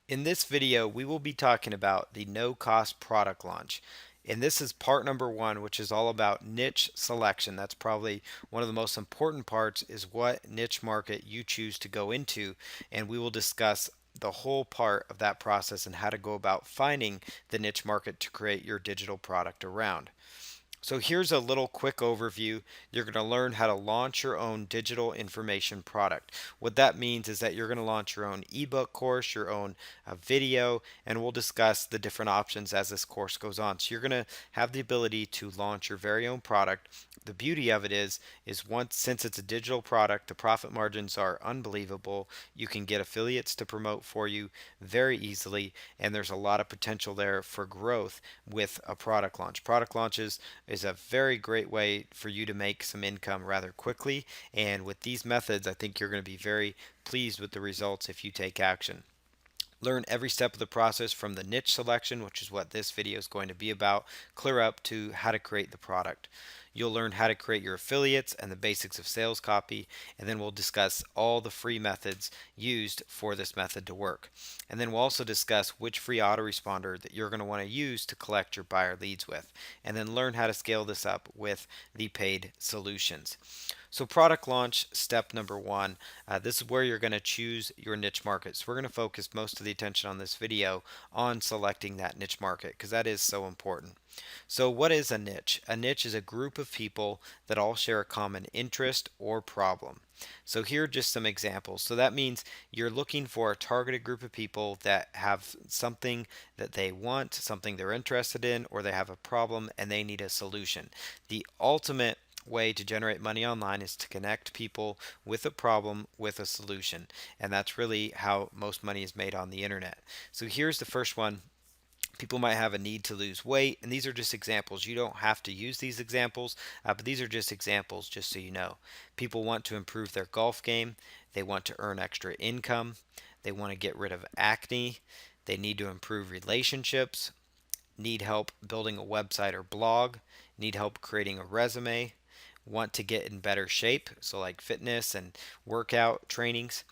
In this video, we will be talking about the no-cost product launch. And this is part number one, which is all about niche selection. That's probably one of the most important parts is what niche market you choose to go into. And we will discuss the whole part of that process and how to go about finding the niche market to create your digital product around. So here's a little quick overview. You're going to learn how to launch your own digital information product. What that means is that you're going to launch your own ebook course, your own video, and we'll discuss the different options as this course goes on. So you're going to have the ability to launch your very own product. The beauty of it is once since it's a digital product, the profit margins are unbelievable. You can get affiliates to promote for you very easily, and there's a lot of potential there for growth with a product launch. Product launches is a very great way for you to make some income rather quickly. And with these methods, I think you're going to be very pleased with the results if you take action. Learn every step of the process from the niche selection, which is what this video is going to be about, clear up to how to create the product. You'll learn how to create your affiliates and the basics of sales copy, and then we'll discuss all the free methods used for this method to work. And then we'll also discuss which free autoresponder that you're going to want to use to collect your buyer leads with, and then learn how to scale this up with the paid solutions. So product launch step number one, this is where you're going to choose your niche market. So we're going to focus most of the attention on this video on selecting that niche market because that is so important. So what is a niche? A niche is a group of people that all share a common interest or problem. So here are just some examples. So that means you're looking for a targeted group of people that have something that they want, something they're interested in, or they have a problem and they need a solution. The ultimate way to generate money online is to connect people with a problem with a solution, and that's really how most money is made on the internet. So here's the first one. People might have a need to lose weight, and these are just examples. You don't have to use these examples, but these are just examples just so you know. People want to improve their golf game, they want to earn extra income, they want to get rid of acne, they need to improve relationships, need help building a website or blog, need help creating a resume, want to get in better shape, so like fitness and workout trainings.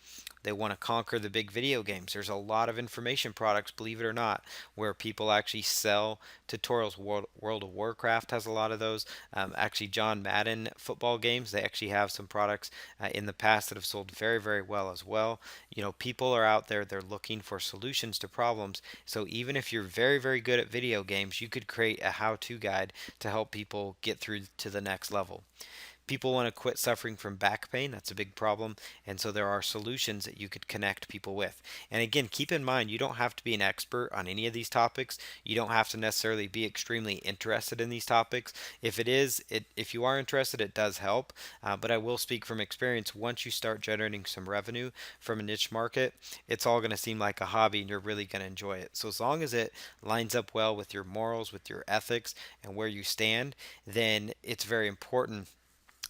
They want to conquer the big video games. There's a lot of information products, believe it or not, where people actually sell tutorials. World of Warcraft has a lot of those. Actually, John Madden football games, they actually have some products in the past that have sold very, very well as well. You know, people are out there, they're looking for solutions to problems. So even if you're very, very good at video games, you could create a how-to guide to help people get through to the next level. People want to quit suffering from back pain. That's a big problem. And so there are solutions that you could connect people with. And again, keep in mind, you don't have to be an expert on any of these topics. You don't have to necessarily be extremely interested in these topics. If you are interested, it does help. But I will speak from experience. Once you start generating some revenue from a niche market, it's all going to seem like a hobby and you're really going to enjoy it. So as long as it lines up well with your morals, with your ethics, and where you stand, then it's very important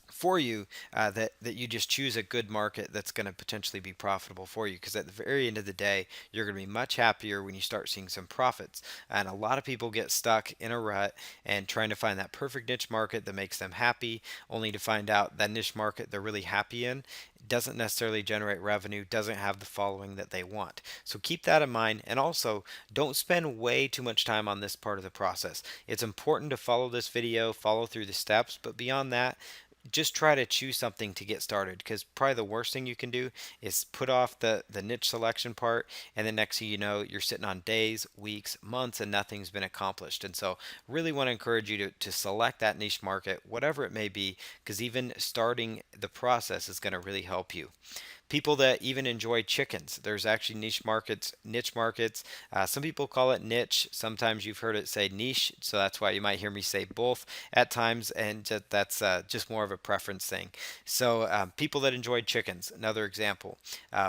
for you that you just choose a good market that's going to potentially be profitable for you, because at the very end of the day you're going to be much happier when you start seeing some profits. And a lot of people get stuck in a rut and trying to find that perfect niche market that makes them happy, only to find out that niche market they're really happy in doesn't necessarily generate revenue, doesn't have the following that they want. So keep that in mind, and also don't spend way too much time on this part of the process. It's important to follow this video, follow through the steps, but beyond that, just try to choose something to get started, because probably the worst thing you can do is put off the niche selection part, and the next thing you know, you're sitting on days, weeks, months, and nothing's been accomplished. And so really want to encourage you to select that niche market, whatever it may be, because even starting the process is going to really help you. People that even enjoy chickens. There's actually niche markets, niche markets. Some people call it niche. Sometimes you've heard it say niche, so that's why you might hear me say both at times, and that's just more of a preference thing. So people that enjoy chickens, another example.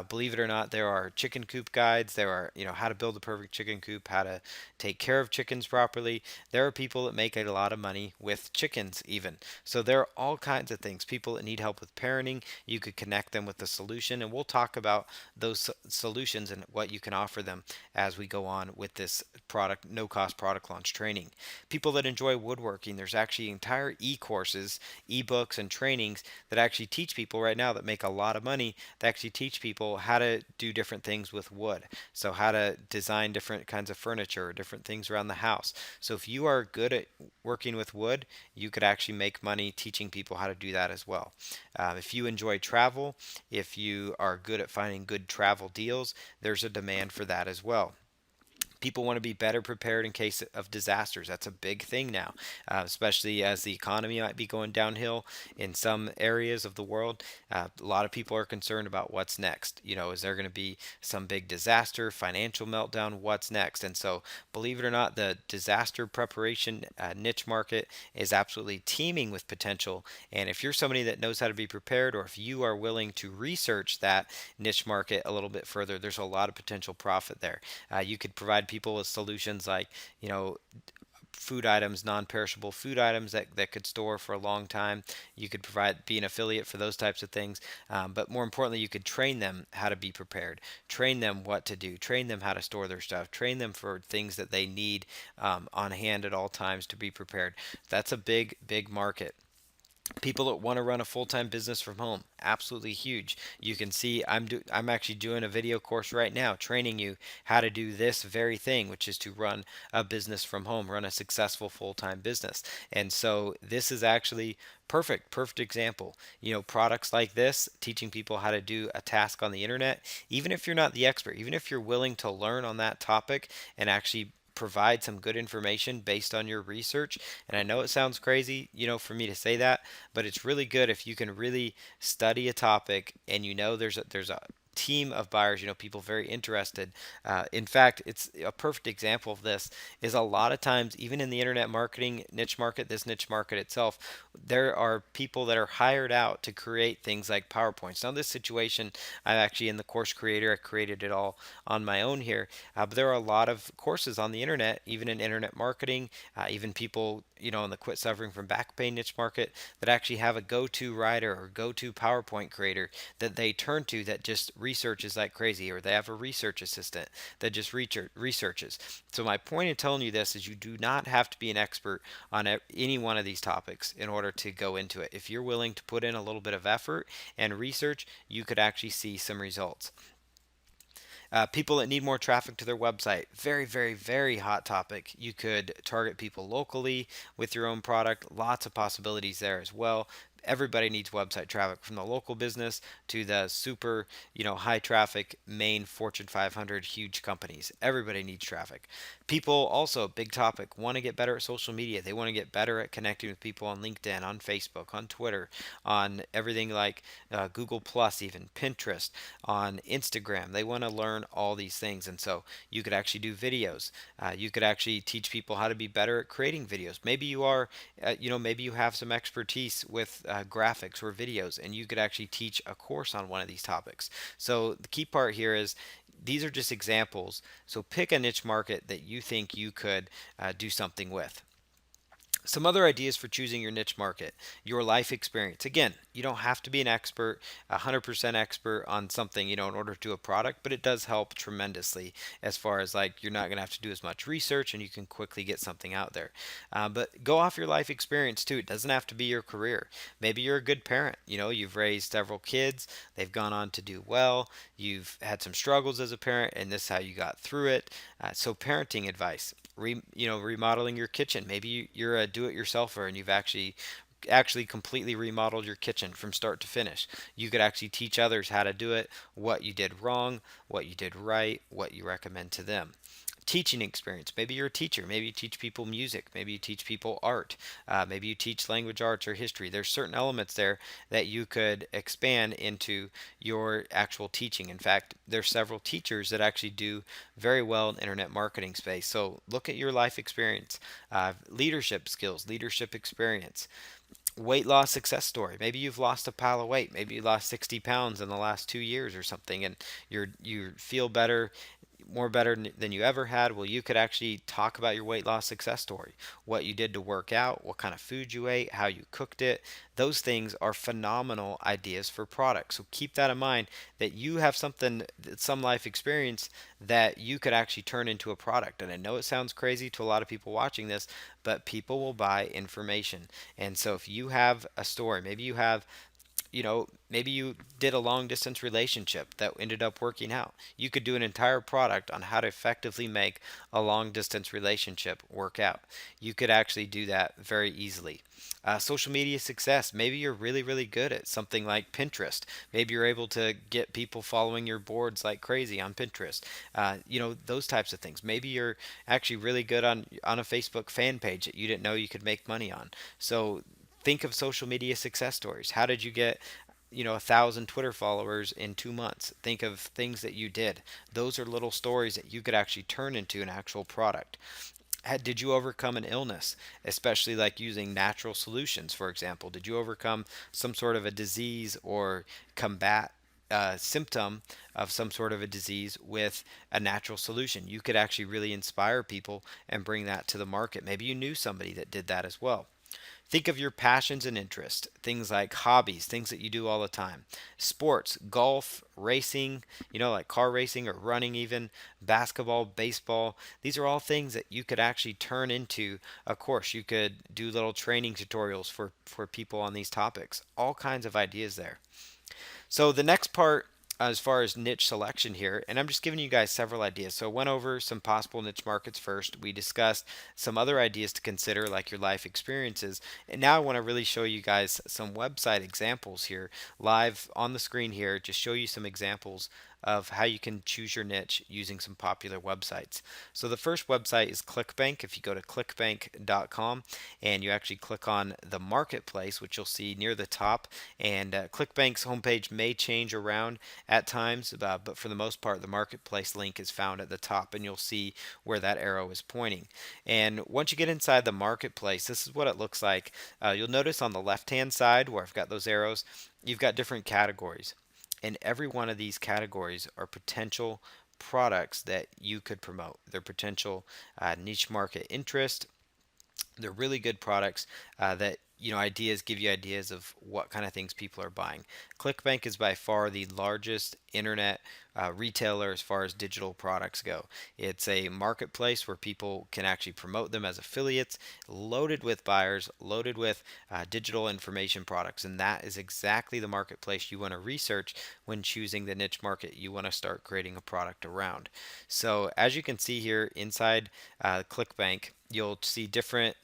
Believe it or not, there are chicken coop guides. There are, how to build a perfect chicken coop, how to take care of chickens properly. There are people that make a lot of money with chickens even. So there are all kinds of things. People that need help with parenting, you could connect them with the solution solution, and we'll talk about those solutions and what you can offer them as we go on with this product no cost product launch training. People that enjoy woodworking, there's actually entire e-courses, ebooks, and trainings that actually teach people right now that make a lot of money, that actually teach people how to do different things with wood. So how to design different kinds of furniture or different things around the house. So if you are good at working with wood, you could actually make money teaching people how to do that as well. If you enjoy travel, if you are good at finding good travel deals, there's a demand for that as well. People want to be better prepared in case of disasters. That's a big thing now, especially as the economy might be going downhill in some areas of the world. A lot of people are concerned about what's next. Is there going to be some big disaster, financial meltdown? What's next? And so, believe it or not, the disaster preparation niche market is absolutely teeming with potential. And if you're somebody that knows how to be prepared, or if you are willing to research that niche market a little bit further, there's a lot of potential profit there. You could provide people with solutions like, you know, food items, non-perishable food items that could store for a long time. You could be an affiliate for those types of things. But more importantly, you could train them how to be prepared, train them what to do, train them how to store their stuff, train them for things that they need on hand at all times to be prepared. That's a big, big market. People that want to run a full-time business from home, absolutely huge. You can see I'm actually doing a video course right now training you how to do this very thing, which is to run a business from home, run a successful full-time business. And so this is actually perfect example. Products like this, teaching people how to do a task on the internet, even if you're not the expert, even if you're willing to learn on that topic and actually provide some good information based on your research. And I know it sounds crazy, for me to say that, but it's really good if you can really study a topic and there's a team of buyers, people very interested. In fact, it's a perfect example of this is a lot of times, even in the internet marketing niche market, this niche market itself, there are people that are hired out to create things like PowerPoints. Now, this situation, I'm actually in the course creator. I created it all on my own here. But there are a lot of courses on the internet, even in internet marketing, even people, in the quit suffering from back pain niche market that actually have a go-to writer or go-to PowerPoint creator that they turn to that just researches like crazy, or they have a research assistant that just researches. So my point in telling you this is you do not have to be an expert on any one of these topics in order to go into it. If you're willing to put in a little bit of effort and research, you could actually see some results. People that need more traffic to their website, very, very, very hot topic. You could target people locally with your own product. Lots of possibilities there as well. Everybody needs website traffic, from the local business to the super, high traffic main Fortune 500 huge companies. Everybody needs traffic. People also, big topic, want to get better at social media. They want to get better at connecting with people on LinkedIn, on Facebook, on Twitter, on everything like Google Plus, even Pinterest, on Instagram. They want to learn all these things. And so you could actually do videos. You could actually teach people how to be better at creating videos. Maybe you are, maybe you have some expertise with graphics or videos, and you could actually teach a course on one of these topics. So the key part here is these are just examples. So pick a niche market that you think you could do something with. Some other ideas for choosing your niche market: your life experience. Again, you don't have to be an expert, 100% expert on something, in order to do a product, but it does help tremendously as far as like you're not going to have to do as much research and you can quickly get something out there. But go off your life experience too. It doesn't have to be your career. Maybe you're a good parent. You've raised several kids, they've gone on to do well. You've had some struggles as a parent, and this is how you got through it. So, parenting advice. Remodeling your kitchen. Maybe you're a do-it-yourselfer and you've actually completely remodeled your kitchen from start to finish. You could actually teach others how to do it, what you did wrong, what you did right, what you recommend to them. Teaching experience. Maybe you're a teacher. Maybe you teach people music. Maybe you teach people art. Maybe you teach language arts or history. There's certain elements there that you could expand into your actual teaching. In fact, there's several teachers that actually do very well in internet marketing space. So look at your life experience, leadership skills, leadership experience. Weight loss success story. Maybe you've lost a pile of weight. Maybe you lost 60 pounds in the last 2 years or something, and you feel better more better than you ever had. Well, you could actually talk about your weight loss success story, what you did to work out, what kind of food you ate, how you cooked it. Those things are phenomenal ideas for products. So keep that in mind, that you have something, some life experience that you could actually turn into a product. And I know it sounds crazy to a lot of people watching this, but people will buy information. And so if you have a story, maybe you have, maybe you did a long distance relationship that ended up working out. You could do an entire product on how to effectively make a long distance relationship work out. You could actually do that very easily. Social media success. Maybe you're really, really good at something like Pinterest. Maybe you're able to get people following your boards like crazy on Pinterest. Those types of things. Maybe you're actually really good on a Facebook fan page that you didn't know you could make money on. So think of social media success stories. How did you get 1,000 Twitter followers in 2 months? Think of things that you did. Those are little stories that you could actually turn into an actual product. Did you overcome an illness, especially like using natural solutions, for example? Did you overcome some sort of a disease or combat a symptom of some sort of a disease with a natural solution? You could actually really inspire people and bring that to the market. Maybe you knew somebody that did that as well. Think of your passions and interests, things like hobbies, things that you do all the time. Sports, golf, racing, like car racing or running even, basketball, baseball. These are all things that you could actually turn into a course. You could do little training tutorials for people on these topics. All kinds of ideas there. So the next part, as far as niche selection here, and I'm just giving you guys several ideas. So I went over some possible niche markets first. We discussed some other ideas to consider, like your life experiences. And now I want to really show you guys some website examples here, live on the screen here, just show you some examples of how you can choose your niche using some popular websites. So the first website is ClickBank. If you go to clickbank.com and you actually click on the marketplace, which you'll see near the top, and ClickBank's homepage may change around at times, but for the most part, the marketplace link is found at the top, and you'll see where that arrow is pointing. And once you get inside the marketplace, this is what it looks like. You'll notice on the left-hand side where I've got those arrows, you've got different categories. And every one of these categories are potential products that you could promote. They're potential niche market interest. They're really good products that ideas give you ideas of what kind of things people are buying. ClickBank is by far the largest internet retailer as far as digital products go. It's a marketplace where people can actually promote them as affiliates, loaded with buyers, loaded with digital information products, and that is exactly the marketplace you want to research when choosing the niche market you want to start creating a product around. So as you can see here inside ClickBank, you'll see different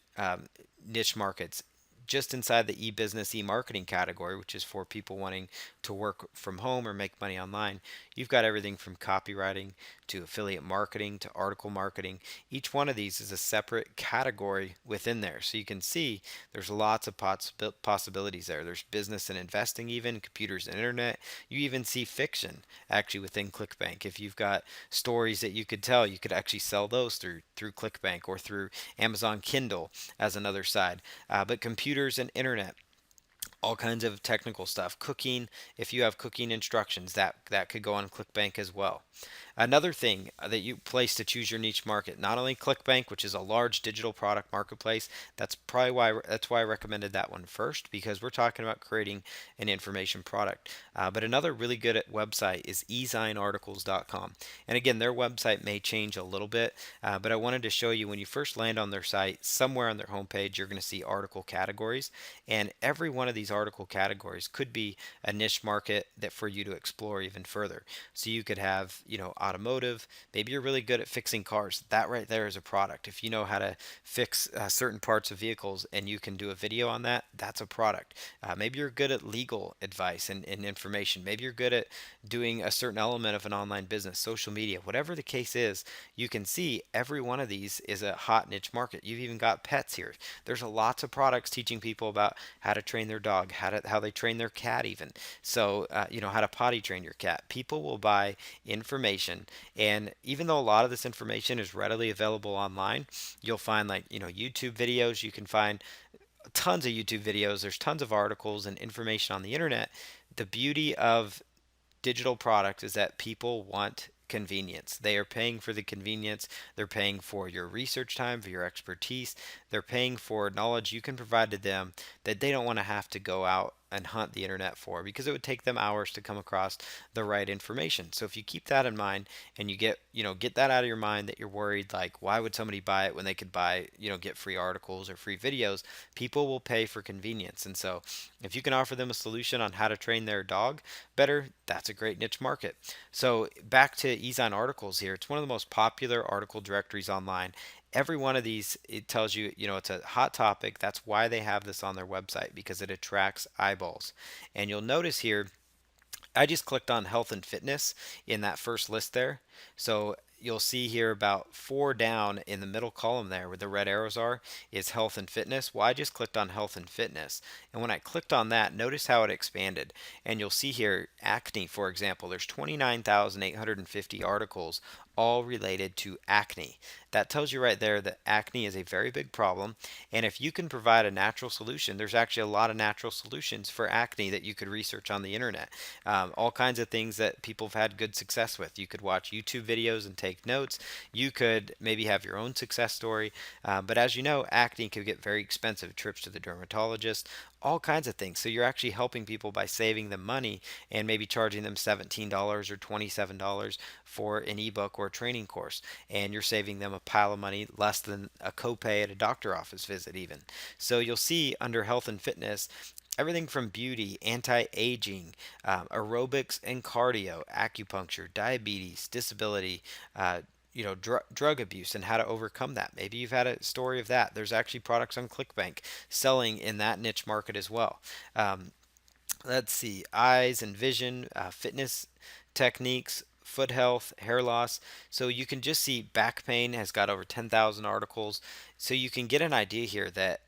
niche markets just inside the e-business, e-marketing category, which is for people wanting to work from home or make money online. You've got everything from copywriting to affiliate marketing to article marketing. Each one of these is a separate category within there. So you can see there's lots of possibilities there. There's business and investing, even computers and internet. You even see fiction actually within ClickBank. If you've got stories that you could tell, you could actually sell those through ClickBank or through Amazon Kindle as another side. But computers and internet, all kinds of technical stuff. Cooking, if you have cooking instructions, that could go on ClickBank as well. Another thing that you place to choose your niche market, not only ClickBank, which is a large digital product marketplace, that's why I recommended that one first, because we're talking about creating an information product. But another really good website is ezinearticles.com. And again, their website may change a little bit, but I wanted to show you when you first land on their site, somewhere on their homepage, you're going to see article categories, and every one of these article categories could be a niche market that for you to explore even further. So you could have, automotive. Maybe you're really good at fixing cars. That right there is a product. If you know how to fix certain parts of vehicles and you can do a video on that, that's a product. Maybe you're good at legal advice and information. Maybe you're good at doing a certain element of an online business, social media, whatever the case is. You can see every one of these is a hot niche market. You've even got pets here. There's a lots of products teaching people about how to train their dog, how they train their cat even. So how to potty train your cat. People will buy information, and even though a lot of this information is readily available online, you'll find like YouTube videos. You can find tons of YouTube videos. There's tons of articles and information on the internet. The beauty of digital products is that people want convenience. They are paying for the convenience. They're paying for your research time, for your expertise. They're paying for knowledge you can provide to them that they don't want to have to go out and hunt the internet for, because it would take them hours to come across the right information. So if you keep that in mind and you get that out of your mind, that you're worried like, why would somebody buy it when they could buy, get free articles or free videos? People will pay for convenience. And so if you can offer them a solution on how to train their dog better, that's a great niche market. So back to Ezine Articles here. It's one of the most popular article directories online. Every one of these, it tells you, it's a hot topic. That's why they have this on their website, because it attracts eyeballs. And you'll notice here, I just clicked on health and fitness in that first list there. So you'll see here about 4 down in the middle column there where the red arrows are is health and fitness. Well, I just clicked on health and fitness. And when I clicked on that, notice how it expanded. And you'll see here acne, for example, there's 29,850 articles all related to acne. That tells you right there that acne is a very big problem. And if you can provide a natural solution, there's actually a lot of natural solutions for acne that you could research on the internet. All kinds of things that people have had good success with. You could watch YouTube videos and take notes. You could maybe have your own success story. But as you know, acne can get very expensive. Trips to the dermatologist, all kinds of things. So you're actually helping people by saving them money and maybe charging them $17 or $27 for an ebook or a training course. And you're saving them a pile of money, less than a copay at a doctor office visit even. So you'll see under health and fitness, everything from beauty, anti-aging, aerobics and cardio, acupuncture, diabetes, disability, drug abuse and how to overcome that. Maybe you've had a story of that. There's actually products on ClickBank selling in that niche market as well. Um, let's see, eyes and vision, fitness techniques, foot health, hair loss. So you can just see back pain has got over 10,000 articles. So you can get an idea here that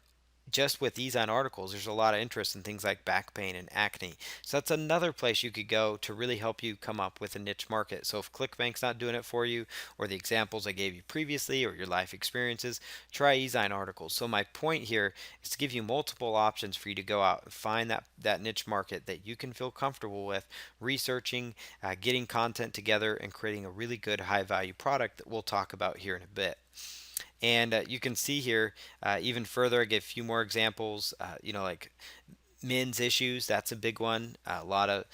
just with these on articles, there's a lot of interest in things like back pain and acne. So that's another place you could go to really help you come up with a niche market. So if ClickBank's not doing it for you, or the examples I gave you previously, or your life experiences, try Ezine Articles. So my point here is to give you multiple options for you to go out and find that niche market that you can feel comfortable with researching, getting content together, and creating a really good high value product that we'll talk about here in a bit. And you can see here even further, I give a few more examples, like men's issues, that's a big one. A lot of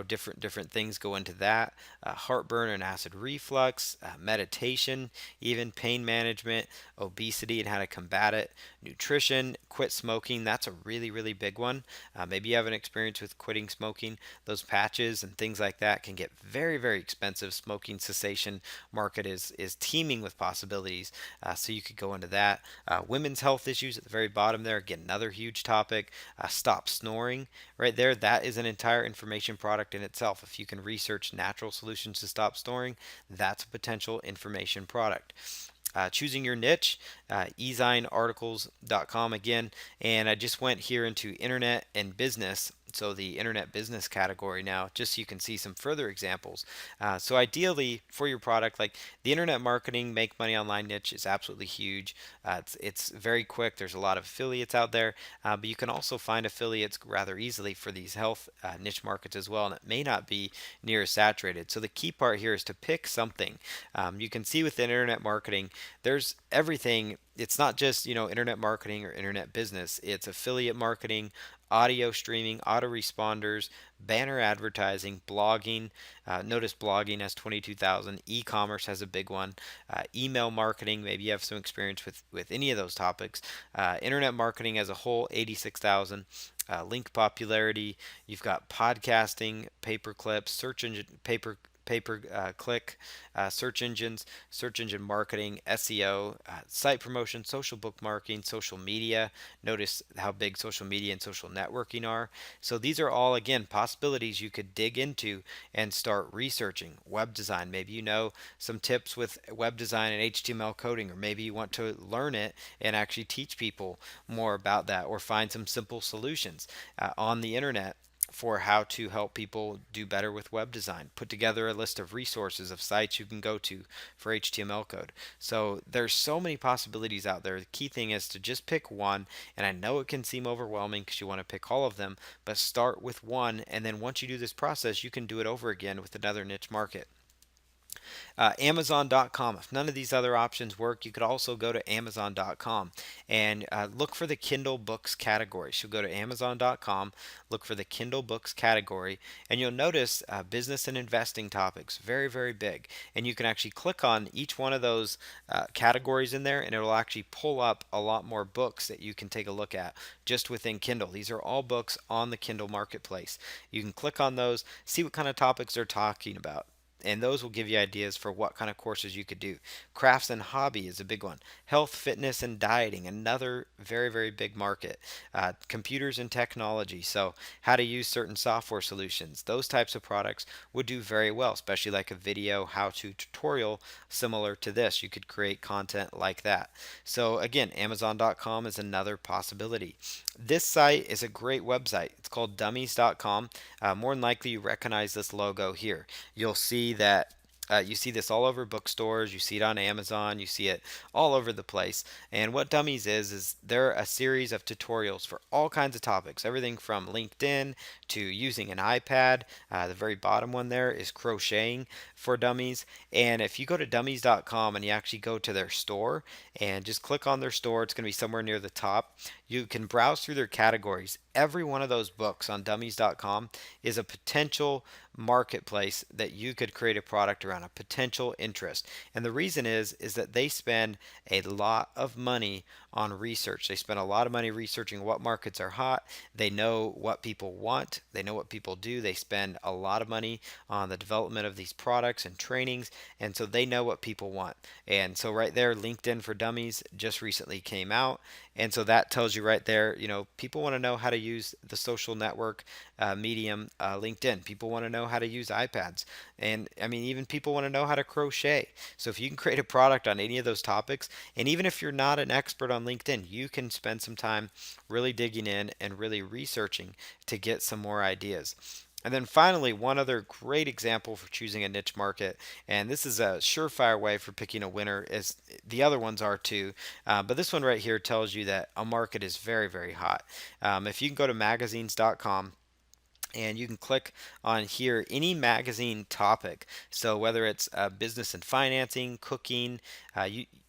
different things go into that. Heartburn and acid reflux, meditation, even pain management, obesity and how to combat it, nutrition, quit smoking, that's a really big one. Maybe you have an experience with quitting smoking. Those patches and things like that can get very expensive. Smoking cessation market is teeming with possibilities, so you could go into that. Women's health issues at the very bottom there, again, another huge topic. Stop snoring right there, that is an entire information product in itself. If you can research natural solutions to stop snoring, that's a potential information product. Choosing your niche, ezinearticles.com again. And I just went here into internet and business, so the internet business category now, just so you can see some further examples. So ideally for your product, like the internet marketing, make money online niche is absolutely huge. It's very quick. There's a lot of affiliates out there, but you can also find affiliates rather easily for these health niche markets as well, and it may not be near as saturated. So the key part here is to pick something. You can see with internet marketing, there's everything. It's not just internet marketing or internet business. It's affiliate marketing, audio streaming, autoresponders, banner advertising, blogging. Notice blogging has 22,000. E-commerce has a big one. Email marketing, maybe you have some experience with any of those topics. Internet marketing as a whole, 86,000. Link popularity, you've got podcasting, pay per clip, search engine click, search engines, search engine marketing, SEO, site promotion, social bookmarking, social media. Notice how big social media and social networking are. So these are all, again, possibilities you could dig into and start researching. Web design, maybe you know some tips with web design and HTML coding, or maybe you want to learn it and actually teach people more about that, or find some simple solutions on the internet for how to help people do better with web design. Put together a list of resources of sites you can go to for HTML code. So there's so many possibilities out there. The key thing is to just pick one, and I know it can seem overwhelming because you want to pick all of them, but start with one, and then once you do this process, you can do it over again with another niche market. Amazon.com. If none of these other options work, you could also go to Amazon.com and look for the Kindle books category. So go to Amazon.com, look for the Kindle books category, and you'll notice business and investing topics, very, very big. And you can actually click on each one of those categories in there, and it'll actually pull up a lot more books that you can take a look at just within Kindle. These are all books on the Kindle marketplace. You can click on those, see what kind of topics they're talking about, and those will give you ideas for what kind of courses you could do. Crafts and hobby is a big one. Health, fitness, and dieting, another very, very big market. Computers and technology, so how to use certain software solutions. Those types of products would do very well, especially like a video how-to tutorial similar to this. You could create content like that. So again, Amazon.com is another possibility. This site is a great website. It's called dummies.com. More than likely, you recognize this logo here. You'll see that you see this all over bookstores, you see it on Amazon, you see it all over the place. And what Dummies is they're a series of tutorials for all kinds of topics, everything from LinkedIn to using an iPad. The very bottom one there is crocheting for dummies. And if you go to dummies.com and you actually go to their store and just click on their store, it's going to be somewhere near the top. You can browse through their categories. Every one of those books on dummies.com is a potential marketplace that you could create a product around, a potential interest. And the reason is that they spend a lot of money on research. They spend a lot of money researching what markets are hot. They know what people want. They know what people do. They spend a lot of money on the development of these products and trainings, and so they know what people want. And so right there, LinkedIn for Dummies just recently came out. And so that tells you right there, people want to know how to use the social network medium, LinkedIn. People want to know how to use iPads. And I mean, even people want to know how to crochet. So if you can create a product on any of those topics, and even if you're not an expert on LinkedIn, you can spend some time really digging in and really researching to get some more ideas. And then finally, one other great example for choosing a niche market, and this is a surefire way for picking a winner, as the other ones are too. But this one right here tells you that a market is very, very hot. If you can go to magazines.com, and you can click on here any magazine topic. So whether it's business and financing, cooking,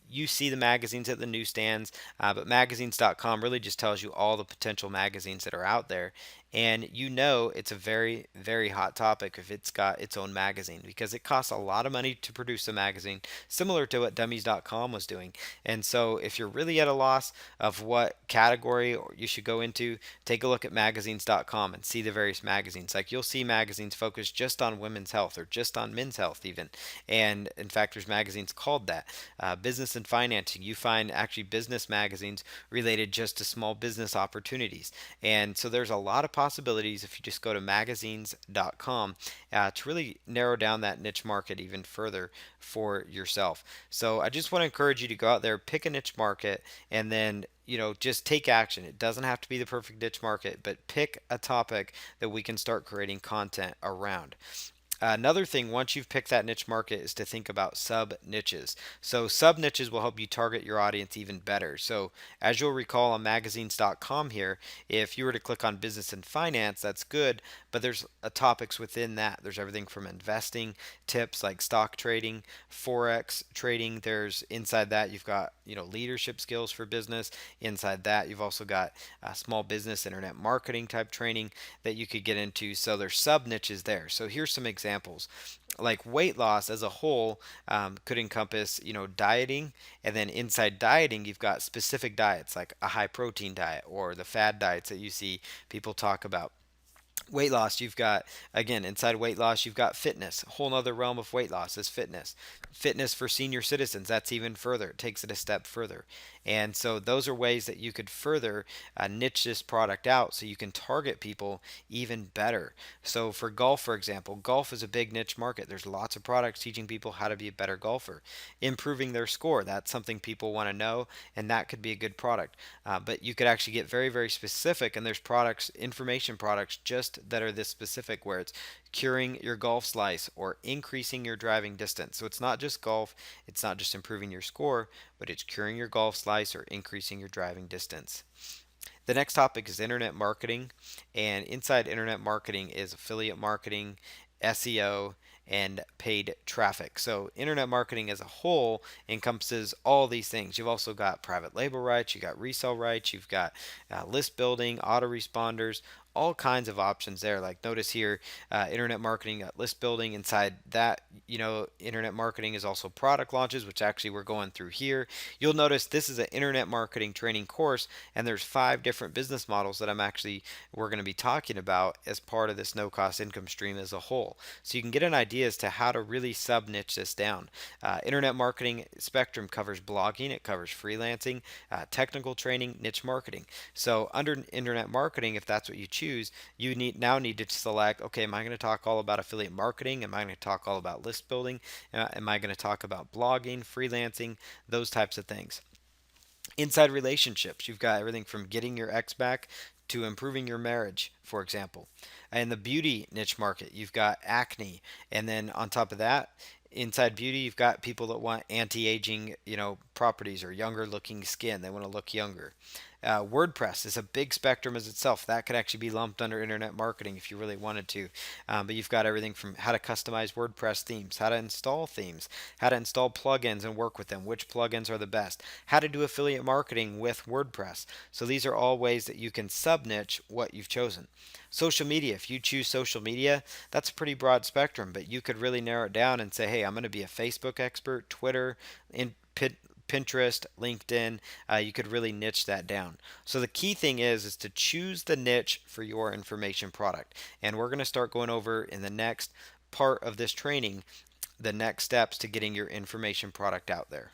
you see the magazines at the newsstands, but magazines.com really just tells you all the potential magazines that are out there. And it's a very, very hot topic if it's got its own magazine, because it costs a lot of money to produce a magazine, similar to what dummies.com was doing. And so if you're really at a loss of what category you should go into, take a look at magazines.com and see the various magazines. Like you'll see magazines focused just on women's health or just on men's health even. And in fact, there's magazines called that. Business and financing, you find actually business magazines related just to small business opportunities. And so there's a lot of possibilities if you just go to magazines.com to really narrow down that niche market even further for yourself. So I just want to encourage you to go out there, pick a niche market, and then just take action. It doesn't have to be the perfect niche market, but pick a topic that we can start creating content around. Another thing, once you've picked that niche market, is to think about sub niches. So, sub niches will help you target your audience even better. So, as you'll recall on magazines.com here, if you were to click on business and finance, that's good, but there's topics within that. There's everything from investing tips like stock trading, forex trading. There's inside that, you've got leadership skills for business. Inside that, you've also got small business internet marketing type training that you could get into. So, there's sub niches there. So, here's some examples. Like weight loss as a whole could encompass dieting, and then inside dieting you've got specific diets like a high protein diet or the fad diets that you see people talk about. Weight loss, you've got, again, inside weight loss you've got fitness. A whole nother realm of weight loss is fitness for senior citizens. That's even further, it takes it a step further. And so those are ways that you could further niche this product out so you can target people even better. So for golf, for example, golf is a big niche market. There's lots of products teaching people how to be a better golfer. Improving their score, that's something people want to know, and that could be a good product. But you could actually get very, very specific, and there's products, information products just that are this specific, where it's curing your golf slice or increasing your driving distance. So it's not just golf, it's not just improving your score, but it's curing your golf slice or increasing your driving distance. The next topic is internet marketing, and inside internet marketing is affiliate marketing, SEO, and paid traffic. So internet marketing as a whole encompasses all these things. You've also got private label rights, you've got resale rights, you've got list building, autoresponders, all kinds of options there. Like notice here, internet marketing, list building. Inside that, internet marketing is also product launches, which actually we're going through here. You'll notice this is an internet marketing training course, and there's 5 different business models that we're going to be talking about as part of this no cost income stream as a whole. So you can get an idea as to how to really sub niche this down. Internet marketing spectrum covers blogging, it covers freelancing, technical training, niche marketing. So under internet marketing, if that's what you choose, you need to select, okay, am I going to talk all about affiliate marketing? Am I going to talk all about list building? Am I going to talk about blogging, freelancing, those types of things? Inside relationships, you've got everything from getting your ex back to improving your marriage, for example. In the beauty niche market, you've got acne, and then on top of that, inside beauty, you've got people that want anti-aging, properties or younger looking skin. They want to look younger. WordPress is a big spectrum as itself. That could actually be lumped under internet marketing if you really wanted to. But you've got everything from how to customize WordPress themes, how to install themes, how to install plugins and work with them, which plugins are the best, how to do affiliate marketing with WordPress. So these are all ways that you can sub niche what you've chosen. Social media, if you choose social media, that's a pretty broad spectrum, but you could really narrow it down and say, hey, I'm going to be a Facebook expert, Twitter, in Pinterest, LinkedIn. You could really niche that down. So the key thing is to choose the niche for your information product. And we're going to start going over in the next part of this training the next steps to getting your information product out there.